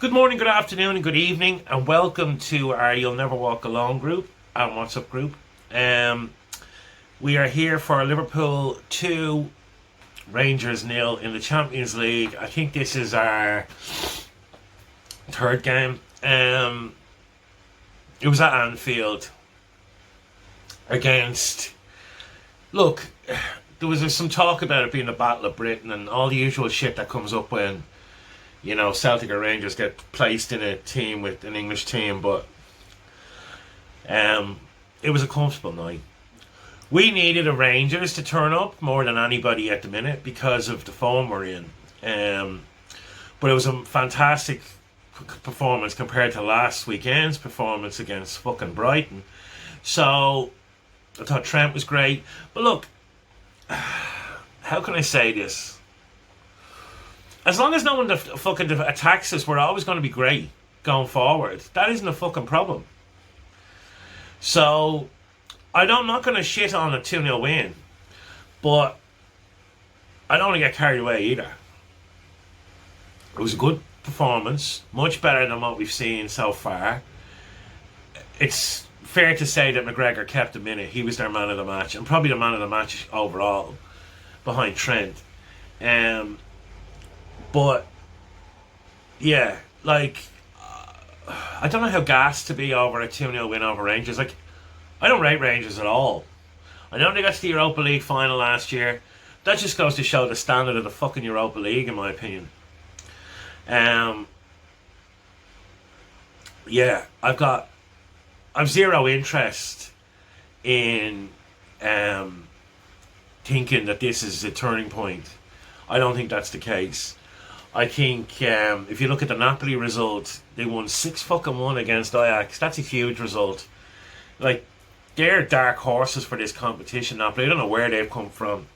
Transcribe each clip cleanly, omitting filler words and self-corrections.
Good morning, good afternoon, and good evening, and welcome to our You'll Never Walk Alone group, our WhatsApp group. Um, we are here for Liverpool 2, Rangers 0 in the Champions League. I think this is our third game. It was at Anfield against... Look, there was some talk about it being the Battle of Britain and all the usual shit that comes up when Celtic or Rangers get placed in a team with an English team, but it was a comfortable night. We needed a Rangers to turn up more than anybody at the minute because of the form we're in. But it was a fantastic performance compared to last weekend's performance against fucking Brighton. So I thought Trent was great. But look, how can I say this? As long as no one fucking attacks us, we're always going to be great going forward. That isn't a fucking problem. So, I'm not going to shit on a 2-0 win, but I don't want to get carried away either. It was a good performance, much better than what we've seen so far. It's fair to say that McGregor kept him in it. He was their man of the match, and probably the man of the match overall, behind Trent. But, yeah, I don't know how gassed to be over a 2-0 win over Rangers. I don't rate Rangers at all. I know they got to the Europa League final last year. That just goes to show the standard of the fucking Europa League, in my opinion. Yeah, I've zero interest in thinking that this is a turning point. I don't think that's the case. I think if you look at the Napoli result, they won 6-1 against Ajax. That's a huge result. They're dark horses for this competition, Napoli. I don't know where they've come from.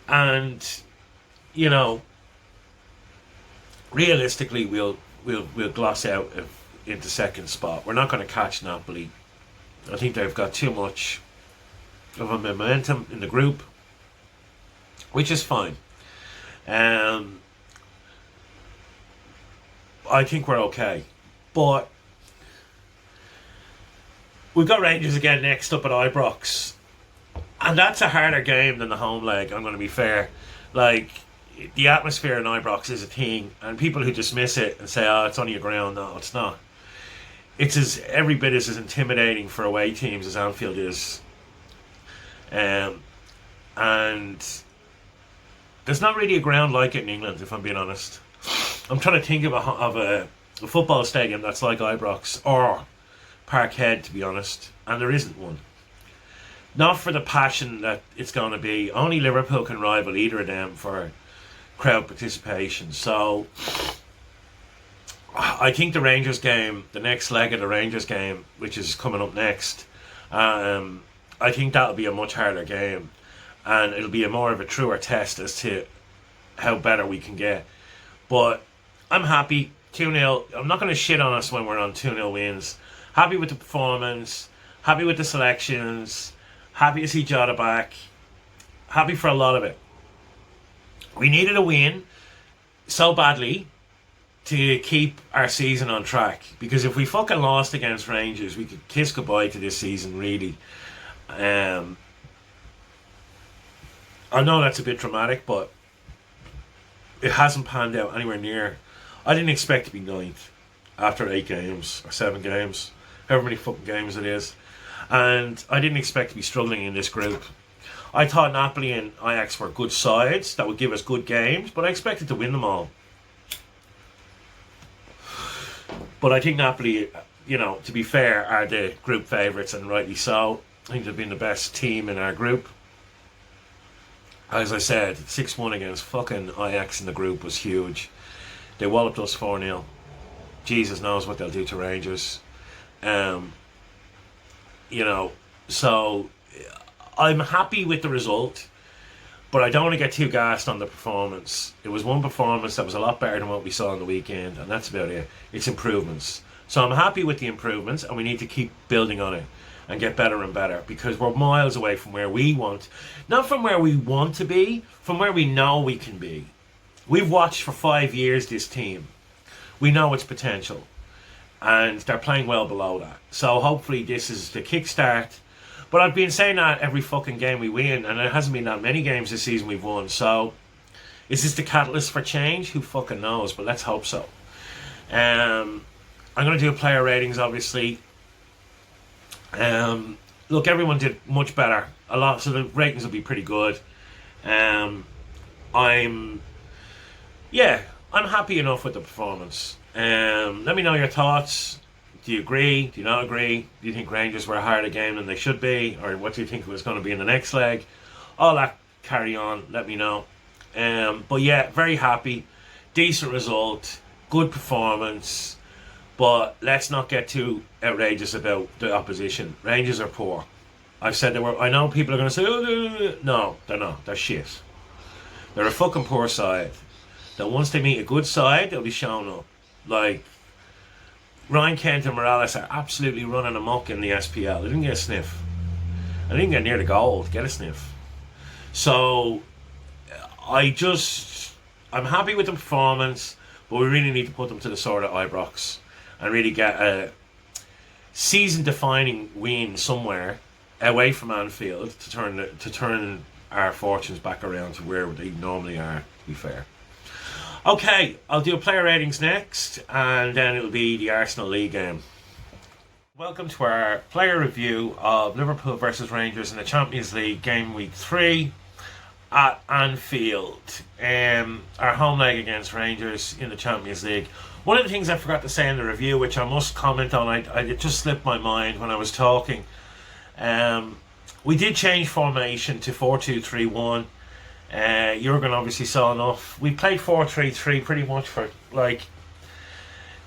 And, realistically, we'll gloss out into second spot. We're not going to catch Napoli. I think they've got too much of a momentum in the group, which is fine. I think we're okay. But we've got Rangers again next up at Ibrox. And that's a harder game than the home leg, I'm going to be fair. The atmosphere in Ibrox is a thing, and people who dismiss it and say, oh, it's only a ground. No, it's not. It's every bit as intimidating for away teams as Anfield is. And there's not really a ground like it in England, if I'm being honest. I'm trying to think of a football stadium that's like Ibrox or Parkhead, to be honest, and there isn't one. Not for the passion that it's going to be. Only Liverpool can rival either of them for crowd participation. So I think the Rangers game, the next leg of the Rangers game, which is coming up next, I think that'll be a much harder game. And it'll be more of a truer test as to how better we can get. But I'm happy. 2-0. I'm not going to shit on us when we're on 2-0 wins. Happy with the performance. Happy with the selections. Happy to see Jota back. Happy for a lot of it. We needed a win so badly to keep our season on track. Because if we fucking lost against Rangers, we could kiss goodbye to this season, really. I know that's a bit dramatic, but it hasn't panned out anywhere near. I didn't expect to be ninth after 8 games or 7 games, however many fucking games it is, and I didn't expect to be struggling in this group. I thought Napoli and Ajax were good sides that would give us good games, but I expected to win them all. But I think Napoli, to be fair, are the group favourites, and rightly so. I think they've been the best team in our group. As I said, 6-1 against fucking Ajax in the group was huge. They walloped us 4-0. Jesus knows what they'll do to Rangers. So I'm happy with the result, but I don't want to get too gassed on the performance. It was one performance that was a lot better than what we saw on the weekend, and that's about it. It's improvements. So I'm happy with the improvements, and we need to keep building on it and get better and better, because we're miles away from where we want, not from where we want to be, from where we know we can be. We've watched for 5 years this team. We know its potential, and they're playing well below that. So hopefully this is the kickstart. But I've been saying that every fucking game we win, and it hasn't been that many games this season we've won. So is this the catalyst for change? Who fucking knows? But let's hope so. I'm going to do player ratings, obviously. Look, everyone did much better. A lot, so the ratings will be pretty good. I'm happy enough with the performance. Let me know your thoughts. Do you agree? Do you not agree? Do you think Rangers were a harder game than they should be? Or what do you think it was going to be in the next leg? All that carry on. Let me know. But yeah, very happy. Decent result. Good performance. But let's not get too outrageous about the opposition. Rangers are poor. I've said they were. I know people are going to say, oh, no, they're not. They're shit. They're a fucking poor side. That once they meet a good side, they'll be shown up. Like, Ryan Kent and Morales are absolutely running amok in the SPL. They didn't get a sniff. They didn't get near the goal to get a sniff. So, I'm happy with the performance, but we really need to put them to the sword at Ibrox and really get a season-defining win somewhere away from Anfield to turn our fortunes back around to where they normally are, to be fair. Okay, I'll do player ratings next, and then it'll be the Arsenal League game. Welcome to our player review of Liverpool versus Rangers in the Champions League game week 3 at Anfield. Our home leg against Rangers in the Champions League. One of the things I forgot to say in the review, which I must comment on, it just slipped my mind when I was talking. We did change formation to 4-2-3-1. Jurgen obviously saw enough. We played 4-3-3 pretty much for like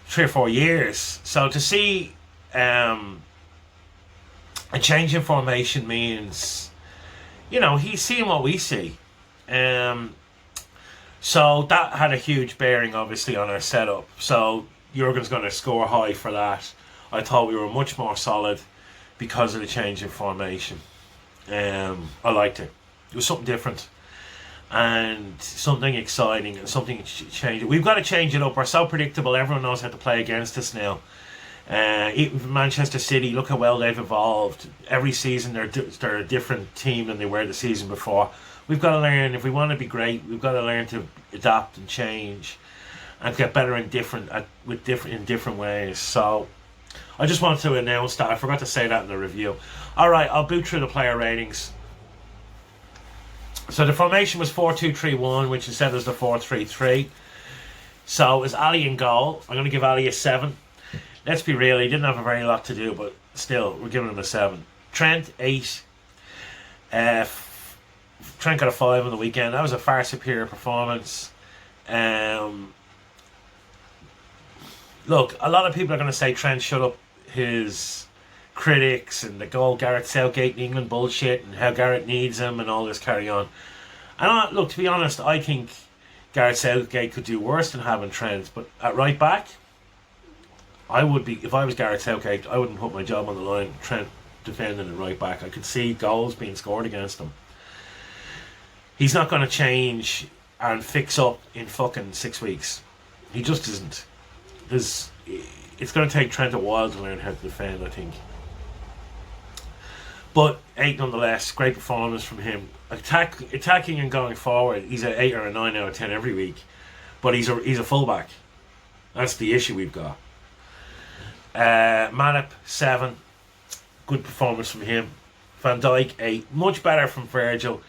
3 or 4 years. So to see a change in formation means, he's seeing what we see. So that had a huge bearing obviously on our setup. So Jurgen's going to score high for that. I thought we were much more solid because of the change in formation. I liked it. It was something different and something exciting and something changing. We've got to change it up. We're so predictable. Everyone knows how to play against us now. Even Manchester City, look how well they've evolved. Every season they're a different team than they were the season before. We've got to learn, if we want to be great, we've got to learn to adapt and change and get better in different ways. So I just wanted to announce that. I forgot to say that in the review. Alright, I'll boot through the player ratings. So the formation was 4-2-3-1, which instead was the 4-3-3. So it was Ali in goal. I'm going to give Ali a 7. Let's be real, he didn't have a very lot to do, but still, we're giving him a 7. Trent, 8. Trent got a 5 on the weekend. That was a far superior performance. Look, a lot of people are going to say Trent shut up his critics and the goal Gareth Southgate in England bullshit and how Gareth needs him and all this carry on. And look, to be honest, I think Gareth Southgate could do worse than having Trent, but at right back, I would be, if I was Gareth Southgate, I wouldn't put my job on the line. Trent defending at right back. I could see goals being scored against him. He's not going to change and fix up in fucking 6 weeks. He just isn't. It's going to take Trent a while to learn how to defend, I think. But 8 nonetheless, great performance from him. Attacking and going forward, he's an 8 or a 9 out of 10 every week. But he's a fullback. That's the issue we've got. Matip, 7. Good performance from him. Van Dijk, 8. Much better from Virgil.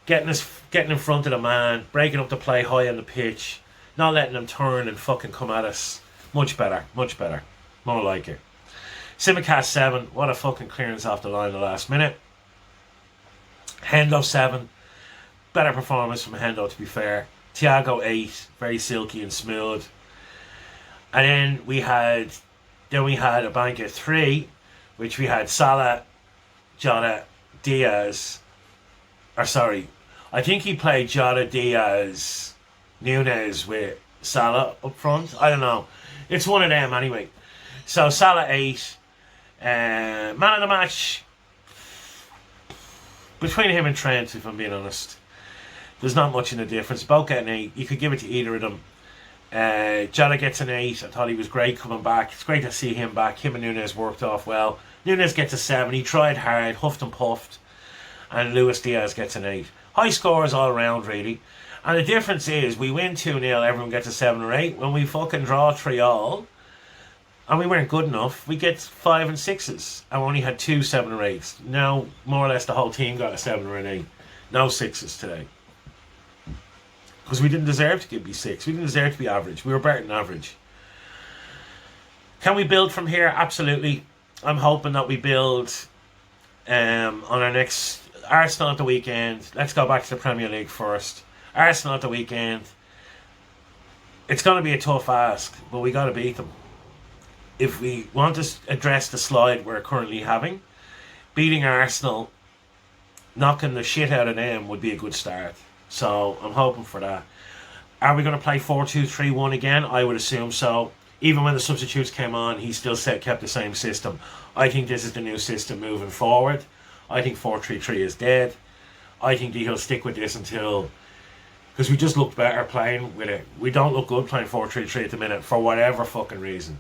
Getting in front of the man, breaking up the play high on the pitch, not letting him turn and fucking come at us. Much better. More like it. Simicast, 7. What a fucking clearance off the line the last minute. Hendo, 7. Better performance from Hendo, to be fair. Thiago, 8. Very silky and smooth. And then we had a bank of 3, which we had Salah, Jota, Diaz. I think he played Jota, Diaz, Nunez with Salah up front. I don't know. It's one of them anyway. So Salah, 8. Man of the match between him and Trent, if I'm being honest. There's not much in the difference. Both get an 8. You could give it to either of them. Jota gets an 8. I thought he was great coming back. It's great to see him back. Him and Nunes worked off well. Nunes gets a 7. He tried hard, huffed and puffed. And Luis Diaz gets an 8. High scores all around, really. And the difference is, we win 2-0, everyone gets a 7 or 8. When we fucking draw 3-all, and we weren't good enough, we get 5 and 6s. And we only had 2 7 or 8s. Now, more or less, the whole team got a 7 or an 8. No 6s today. Because we didn't deserve to be 6. We didn't deserve to be average. We were better than average. Can we build from here? Absolutely. I'm hoping that we build on our next... Arsenal at the weekend. Let's go back to the Premier League first. Arsenal at the weekend. It's going to be a tough ask, but we got to beat them. If we want to address the slide we're currently having, beating Arsenal, knocking the shit out of them would be a good start. So I'm hoping for that. Are we going to play 4-2-3-1 again? I would assume so. Even when the substitutes came on, he still kept the same system. I think this is the new system moving forward. I think 4-3-3 is dead. I think he'll stick with this until... Because we just looked better playing with it. We don't look good playing 4-3-3 at the minute, for whatever fucking reason.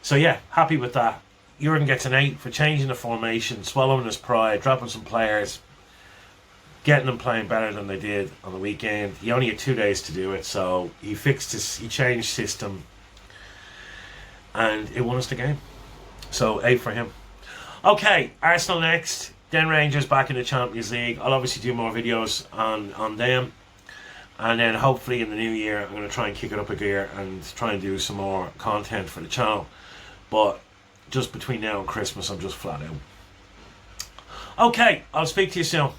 So yeah, happy with that. Jurgen gets an 8 for changing the formation, swallowing his pride, dropping some players, getting them playing better than they did on the weekend. He only had 2 days to do it, so he changed system, and it won us the game. So 8 for him. Okay, Arsenal next, then Rangers back in the Champions League. I'll obviously do more videos on them, and then hopefully in the new year I'm going to try and kick it up a gear and try and do some more content for the channel. But just between now and Christmas, I'm just flat out. Okay, I'll speak to you soon.